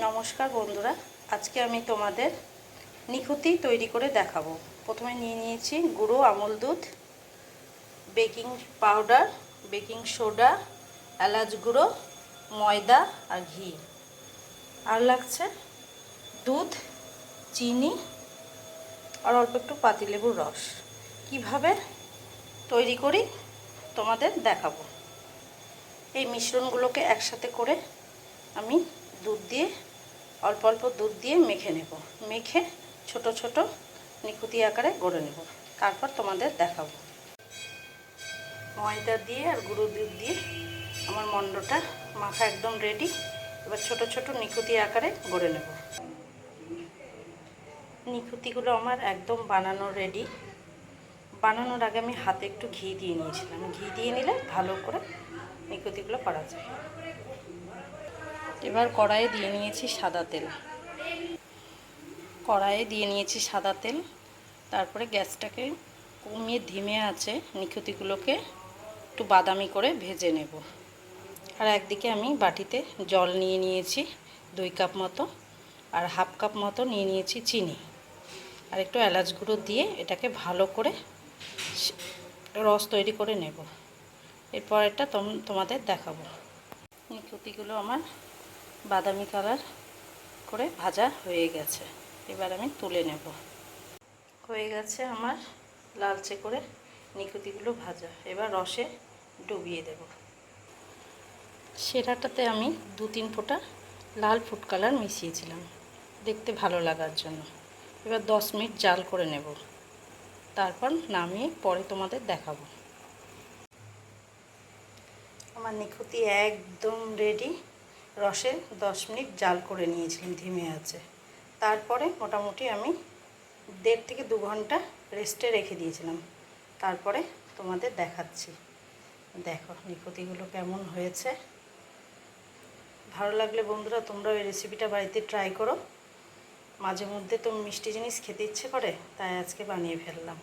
নমস্কার বন্ধুরা, আজকে আমি তোমাদের নিখুতি তৈরি করে দেখাবো। প্রথমে নিয়ে নিয়েছি গুঁড়ো আমুল দুধ, বেকিং পাউডার, বেকিং সোডা, এলাচ গুঁড়ো, ময়দা আর ঘি। আর লাগছে দুধ, চিনি আর অল্প একটু পাতিলেবুর রস। কিভাবে তৈরি করি তোমাদের দেখাবো। এই মিশ্রণগুলোকে একসাথে করে আমি অল্প অল্প দুধ দিয়ে মেখে নেব। মেখে ছোট ছোট নিখুতি আকারে গড়ে নেব, তারপর তোমাদের দেখাবো। ময়দা দিয়ে আর গুঁড়ো দুধ দিয়ে আমার মণ্ডটা মাখা একদম রেডি। এবার ছোট ছোট নিখুতি আকারে গড়ে নেব। নিখুতিগুলো আমার একদম বানানো রেডি। বানানোর আগে আমি হাতে একটু ঘি দিয়ে নিয়েছিলাম। ঘি দিয়ে নিলে ভালো করে নিখুতিগুলো করা যায়। এবার কড়াইয়ে দিয়ে নিয়েছি সাদা তেল। তারপরে গ্যাসটাকে কমিয়ে ধিমে আছে নিখুতিগুলোকে একটু বাদামি করে ভেজে নেব। আর একদিকে আমি বাটিতে জল নিয়ে নিয়েছি 2 কাপ মতো, আর হাফ কাপ মতো নিয়ে নিয়েছি চিনি, আর একটু এলাচ গুঁড়ো দিয়ে এটাকে ভালো করে রস তৈরি করে নেব। এরপর এটা তোমাদের দেখাবো। নিখুতিগুলো আমার বাদামি কালার করে ভাজা হয়ে গেছে। এবার আমি তুলে নেব। হয়ে গেছে আমার লালচে করে নিখুতিগুলো ভাজা। এবার রসে ডুবিয়ে দেব। সেরাটাতে আমি 2-3 ফোঁটা লাল ফুড কালার মিশিয়েছিলাম দেখতে ভালো লাগার জন্য। এবার 10 মিনিট জাল করে নেব, তারপর নামিয়ে পরে তোমাদের দেখাবো। আমার নিখুতি একদম রেডি। রসে 10 মিনিট জাল করে নিয়েছিলাম ধিমে আছে। তারপরে মোটামুটি আমি 1.5 থেকে 2 ঘন্টা রেস্টে রেখে দিয়েছিলাম। তারপরে তোমাদের দেখাচ্ছি। দেখো নিখুতিগুলো কেমন হয়েছে। ভালো লাগলে বন্ধুরা তোমরা এই রেসিপিটা বাড়িতে ট্রাই করো। মাঝে মধ্যে তো মিষ্টি জিনিস খেতে ইচ্ছে করে, তাই আজকে বানিয়ে ফেললাম।